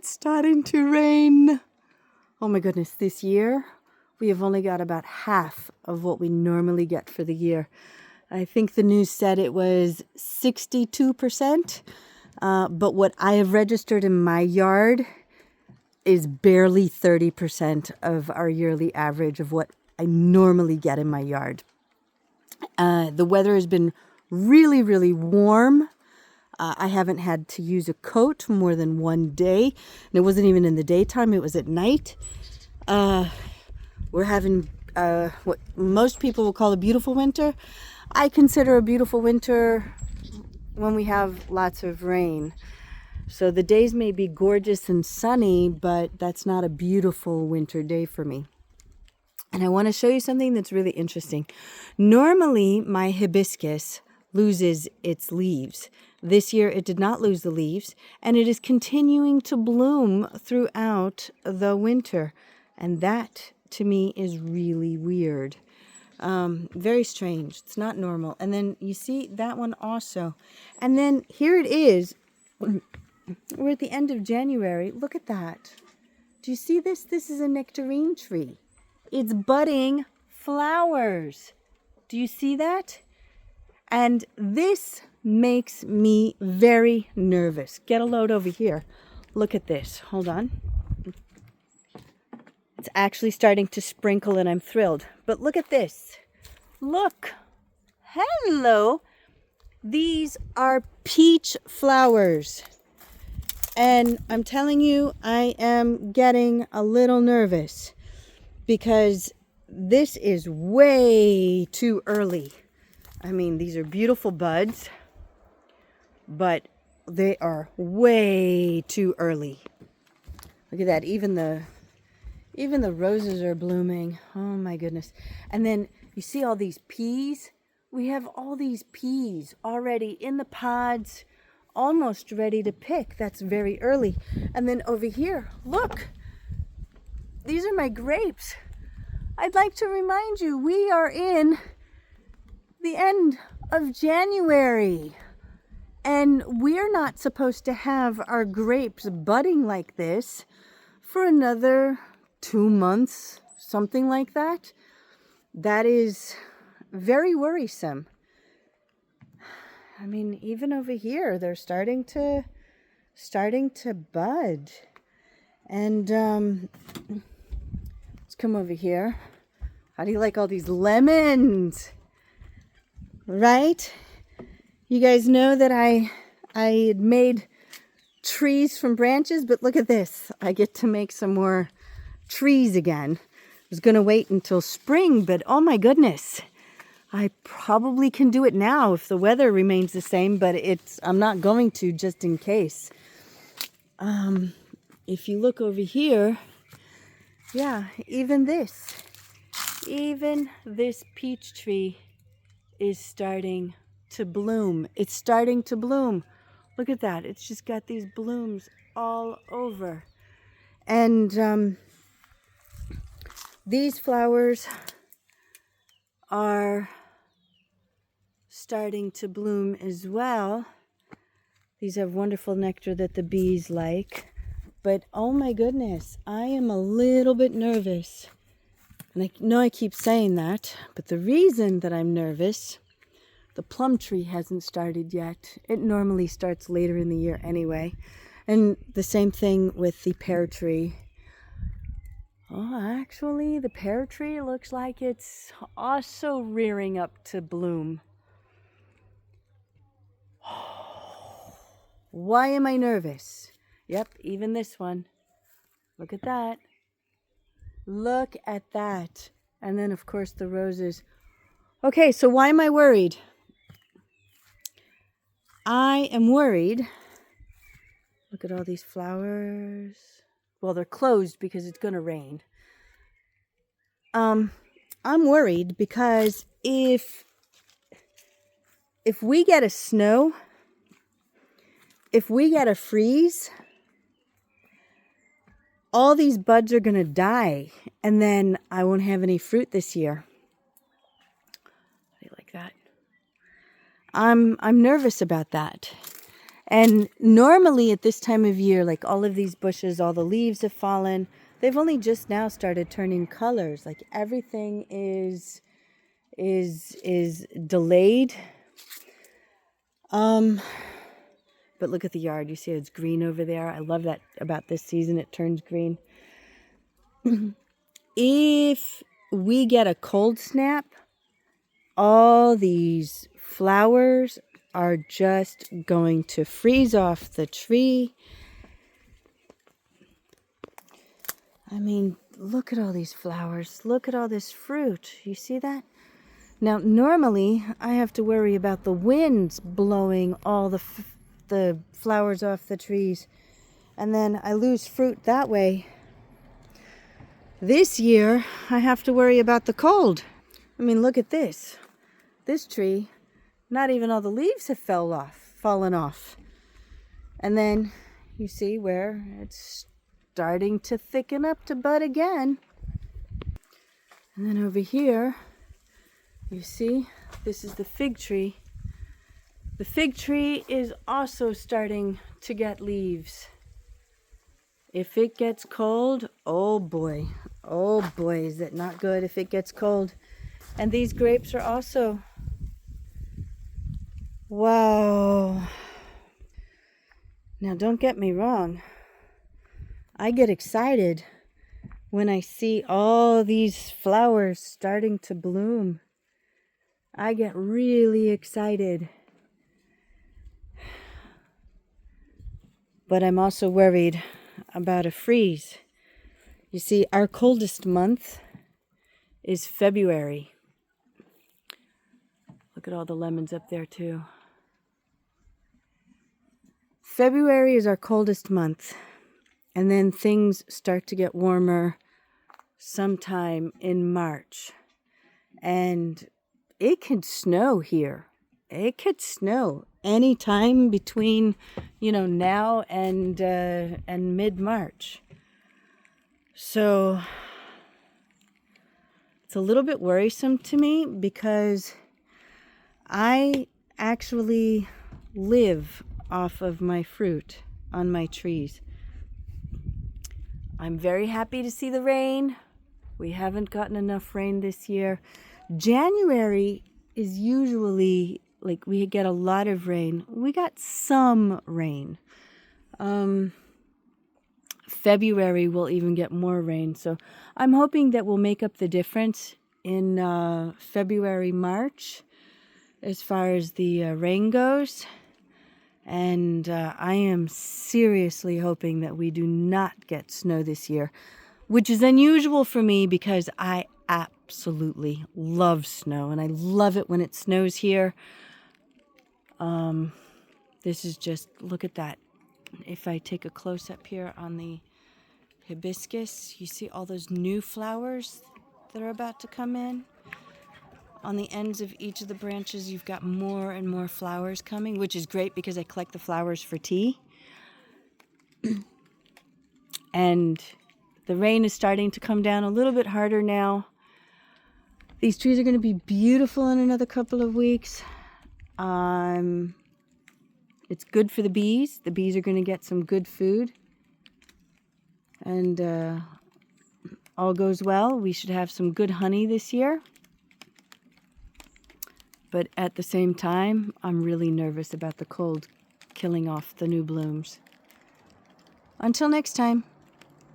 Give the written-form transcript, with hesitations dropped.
it's starting to rain. Oh my goodness, this year we have only got about half of what we normally get for the year. I think the news said it was 62%, but what I have registered in my yard is barely 30% of our yearly average of what I normally get in my yard. The weather has been really, really warm. I haven't had to use a coat more than one day. And it wasn't even in the daytime, it was at night. We're having what most people will call a beautiful winter. I consider a beautiful winter when we have lots of rain. So the days may be gorgeous and sunny, but that's not a beautiful winter day for me. And I want to show you something that's really interesting. Normally, my hibiscus loses its leaves. This year, it did not lose the leaves, and it is continuing to bloom throughout the winter. And that, to me, is really weird. Very strange. It's not normal. And then you see that one also. And then here it is. We're at the end of January. Look at that. Do you see this? This is a nectarine tree. It's budding flowers. Do you see that? And this makes me very nervous. Get a load over here. Look at this. Hold on. It's actually starting to sprinkle and I'm thrilled. But look at this. Look. Hello. These are peach flowers. And I'm telling you, I am getting a little nervous because this is way too early. I mean, these are beautiful buds, but they are way too early. Look at that. Even the roses are blooming. Oh my goodness. And then you see all these peas? We have all these peas already in the pods, almost ready to pick. That's very early. And then over here, look. These are my grapes. I'd like to remind you, we are in the end of January. And we're not supposed to have our grapes budding like this for another 2 months, something like that. That is very worrisome. I mean, even over here, they're starting to bud. And let's come over here. How do you like all these lemons? Right? You guys know that I had made trees from branches, but look at this. I get to make some more trees again. I was going to wait until spring, but oh my goodness. I probably can do it now if the weather remains the same, but I'm not going to just in case. If you look over here, yeah, even this peach tree is starting to bloom. It's starting to bloom. Look at that. It's just got these blooms all over. And these flowers are starting to bloom as well. These have wonderful nectar that the bees like. But oh my goodness, I am a little bit nervous. And I know I keep saying that, but the reason that I'm nervous, the plum tree hasn't started yet. It normally starts later in the year anyway. And the same thing with the pear tree. Oh, actually, the pear tree looks like it's also rearing up to bloom. Why am I nervous? Yep, even this one. Look at that. Look at that. And then, of course, the roses. Okay, so why am I worried? I am worried. Look at all these flowers. Well, they're closed because it's going to rain. I'm worried because if we get a snow, if we get a freeze, all these buds are going to die, and then I won't have any fruit this year. How do you like that? I'm nervous about that. And normally at this time of year, like all of these bushes, all the leaves have fallen. They've only just now started turning colors. Like everything is delayed. But look at the yard. You see it's green over there. I love that about this season. It turns green. If we get a cold snap, all these flowers are just going to freeze off the tree. I mean, look at all these flowers. Look at all this fruit. You see that? Now, normally, I have to worry about the winds blowing all the flowers off the trees. And then I lose fruit that way. This year, I have to worry about the cold. I mean, look at this. This tree, not even all the leaves have fallen off. And then you see where it's starting to thicken up to bud again. And then over here, you see, this is the fig tree. The fig tree is also starting to get leaves. If it gets cold, oh boy, is it not good if it gets cold. And these grapes are also, wow. Now don't get me wrong. I get excited when I see all these flowers starting to bloom. I get really excited. But I'm also worried about a freeze. You see, our coldest month is February. Look at all the lemons up there too. February is our coldest month. And then things start to get warmer sometime in March. And it could snow here. It could snow anytime between, now and mid-March. So it's a little bit worrisome to me because I actually live off of my fruit on my trees. I'm very happy to see the rain. We haven't gotten enough rain this year. January is usually, like, we get a lot of rain. We got some rain. February will even get more rain. So I'm hoping that we'll make up the difference in February, March, as far as the rain goes. And I am seriously hoping that we do not get snow this year, which is unusual for me because I absolutely love snow and I love it when it snows here. This is just, look at that. If I take a close-up here on the hibiscus, you see all those new flowers that are about to come in. On the ends of each of the branches, you've got more and more flowers coming, which is great because I collect the flowers for tea. And the rain is starting to come down a little bit harder now. These trees are going to be beautiful in another couple of weeks. It's good for the bees. The bees are going to get some good food. And all goes well. We should have some good honey this year. But at the same time, I'm really nervous about the cold killing off the new blooms. Until next time.